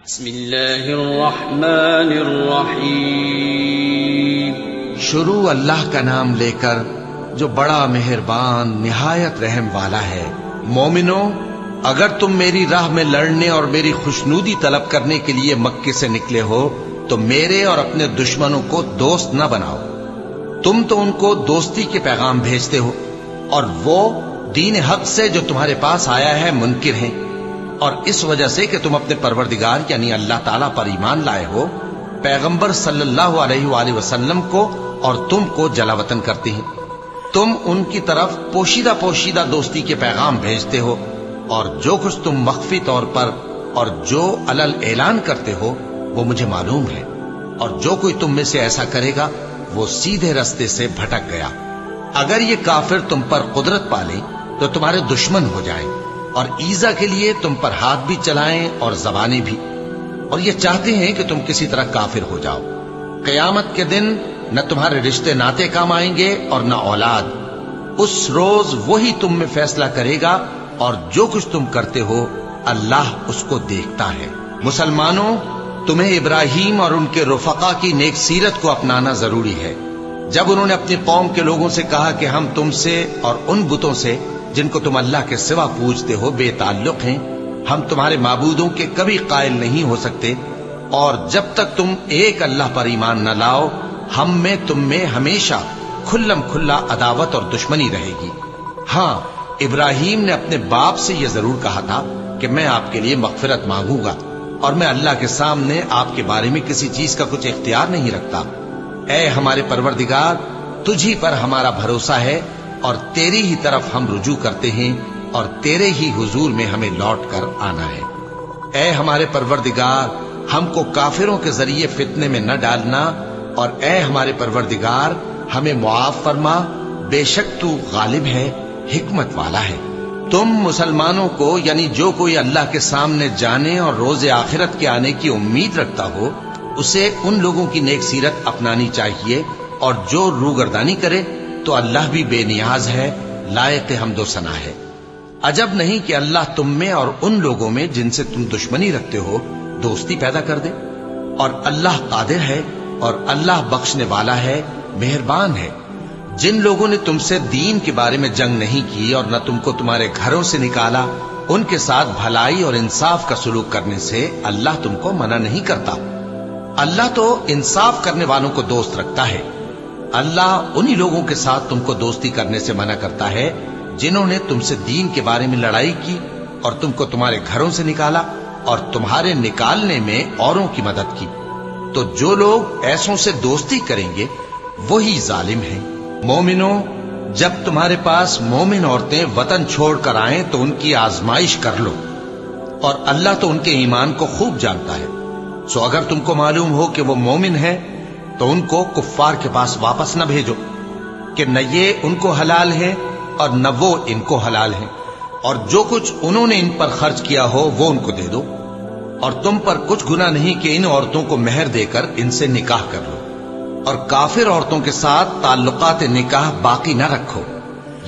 بسم اللہ الرحمن الرحیم۔ شروع اللہ کا نام لے کر جو بڑا مہربان نہایت رحم والا ہے۔ مومنو، اگر تم میری راہ میں لڑنے اور میری خوشنودی طلب کرنے کے لیے مکے سے نکلے ہو تو میرے اور اپنے دشمنوں کو دوست نہ بناؤ۔ تم تو ان کو دوستی کے پیغام بھیجتے ہو اور وہ دین حق سے جو تمہارے پاس آیا ہے منکر ہیں، اور اس وجہ سے کہ تم اپنے پروردگار یعنی اللہ تعالیٰ پر ایمان لائے ہو، پیغمبر صلی اللہ علیہ وآلہ وسلم کو اور تم کو جلا وطن کرتے ہیں۔ تم ان کی طرف پوشیدہ پوشیدہ دوستی کے پیغام بھیجتے ہو، اور جو کچھ تم مخفی طور پر اور جو علل اعلان کرتے ہو وہ مجھے معلوم ہے، اور جو کوئی تم میں سے ایسا کرے گا وہ سیدھے رستے سے بھٹک گیا۔ اگر یہ کافر تم پر قدرت پالیں تو تمہارے دشمن ہو جائیں، اور ایذا کے لیے تم پر ہاتھ بھی چلائیں اور زبانیں بھی، اور یہ چاہتے ہیں کہ تم کسی طرح کافر ہو جاؤ۔ قیامت کے دن نہ تمہارے رشتے ناتے کام آئیں گے اور نہ اولاد۔ اس روز وہی تم میں فیصلہ کرے گا، اور جو کچھ تم کرتے ہو اللہ اس کو دیکھتا ہے۔ مسلمانوں، تمہیں ابراہیم اور ان کے رفقا کی نیک سیرت کو اپنانا ضروری ہے۔ جب انہوں نے اپنی قوم کے لوگوں سے کہا کہ ہم تم سے اور ان بتوں سے جن کو تم اللہ کے سوا پوجتے ہو بے تعلق ہیں، ہم تمہارے معبودوں کے کبھی قائل نہیں ہو سکتے، اور جب تک تم ایک اللہ پر ایمان نہ لاؤ ہم میں تم میں ہمیشہ کھلم کھلا عداوت اور دشمنی رہے گی۔ ہاں، ابراہیم نے اپنے باپ سے یہ ضرور کہا تھا کہ میں آپ کے لیے مغفرت مانگوں گا، اور میں اللہ کے سامنے آپ کے بارے میں کسی چیز کا کچھ اختیار نہیں رکھتا۔ اے ہمارے پروردگار، تجھی پر ہمارا بھروسہ ہے، اور تیری ہی طرف ہم رجوع کرتے ہیں، اور تیرے ہی حضور میں ہمیں لوٹ کر آنا ہے۔ اے ہمارے پروردگار، ہم کو کافروں کے ذریعے فتنے میں نہ ڈالنا، اور اے ہمارے پروردگار ہمیں معاف فرما، بے شک تو غالب ہے، حکمت والا ہے۔ تم مسلمانوں کو یعنی جو کوئی اللہ کے سامنے جانے اور روز آخرت کے آنے کی امید رکھتا ہو اسے ان لوگوں کی نیک سیرت اپنانی چاہیے، اور جو روگردانی کرے تو اللہ بھی بے نیاز ہے، لائق حمد و ثنا ہے۔ عجب نہیں کہ اللہ تم میں اور ان لوگوں میں جن سے تم دشمنی رکھتے ہو دوستی پیدا کر دے، اور اللہ قادر ہے، اور اللہ بخشنے والا ہے، مہربان ہے۔ جن لوگوں نے تم سے دین کے بارے میں جنگ نہیں کی اور نہ تم کو تمہارے گھروں سے نکالا، ان کے ساتھ بھلائی اور انصاف کا سلوک کرنے سے اللہ تم کو منع نہیں کرتا۔ اللہ تو انصاف کرنے والوں کو دوست رکھتا ہے۔ اللہ انہی لوگوں کے ساتھ تم کو دوستی کرنے سے منع کرتا ہے جنہوں نے تم سے دین کے بارے میں لڑائی کی اور تم کو تمہارے گھروں سے نکالا اور تمہارے نکالنے میں اوروں کی مدد کی۔ تو جو لوگ ایسوں سے دوستی کریں گے وہی ظالم ہیں۔ مومنوں، جب تمہارے پاس مومن عورتیں وطن چھوڑ کر آئیں تو ان کی آزمائش کر لو، اور اللہ تو ان کے ایمان کو خوب جانتا ہے۔ سو اگر تم کو معلوم ہو کہ وہ مومن ہے تو ان کو کفار کے پاس واپس نہ بھیجو کہ نہ یہ ان کو حلال ہے اور نہ وہ ان کو حلال ہیں، اور جو کچھ انہوں نے ان پر خرچ کیا ہو وہ ان کو دے دو، اور تم پر کچھ گناہ نہیں کہ ان عورتوں کو مہر دے کر ان سے نکاح کر لو، اور کافر عورتوں کے ساتھ تعلقات نکاح باقی نہ رکھو،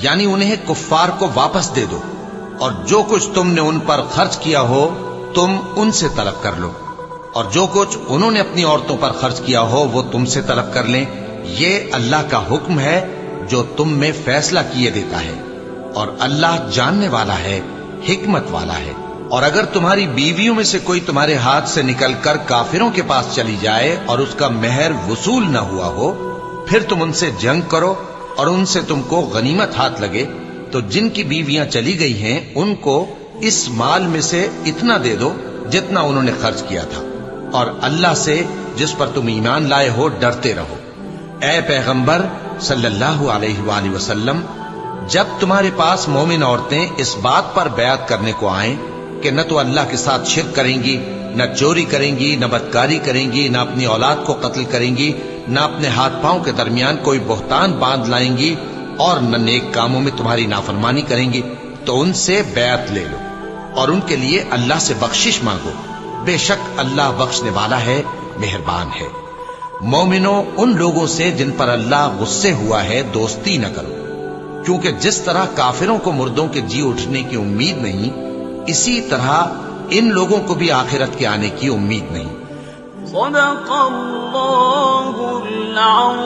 یعنی انہیں کفار کو واپس دے دو، اور جو کچھ تم نے ان پر خرچ کیا ہو تم ان سے طلب کر لو، اور جو کچھ انہوں نے اپنی عورتوں پر خرچ کیا ہو وہ تم سے طلب کر لیں۔ یہ اللہ کا حکم ہے جو تم میں فیصلہ کیے دیتا ہے، اور اللہ جاننے والا ہے، حکمت والا ہے۔ اور اگر تمہاری بیویوں میں سے کوئی تمہارے ہاتھ سے نکل کر کافروں کے پاس چلی جائے اور اس کا مہر وصول نہ ہوا ہو، پھر تم ان سے جنگ کرو اور ان سے تم کو غنیمت ہاتھ لگے، تو جن کی بیویاں چلی گئی ہیں ان کو اس مال میں سے اتنا دے دو جتنا انہوں نے خرچ کیا تھا، اور اللہ سے جس پر تم ایمان لائے ہو ڈرتے رہو۔ اے پیغمبر صلی اللہ علیہ وآلہ وسلم، جب تمہارے پاس مومن عورتیں اس بات پر بیعت کرنے کو آئیں کہ نہ تو اللہ کے ساتھ شرک کریں گی، نہ چوری کریں گی، نہ بدکاری کریں گی، نہ اپنی اولاد کو قتل کریں گی، نہ اپنے ہاتھ پاؤں کے درمیان کوئی بہتان باندھ لائیں گی، اور نہ نیک کاموں میں تمہاری نافرمانی کریں گی، تو ان سے بیعت لے لو اور ان کے لیے اللہ سے بخشش مانگو، بے شک اللہ بخشنے والا ہے، مہربان ہے۔ مومنوں، ان لوگوں سے جن پر اللہ غصے ہوا ہے دوستی نہ کرو، کیونکہ جس طرح کافروں کو مردوں کے جی اٹھنے کی امید نہیں، اسی طرح ان لوگوں کو بھی آخرت کے آنے کی امید نہیں۔ صدق اللہ العظیم۔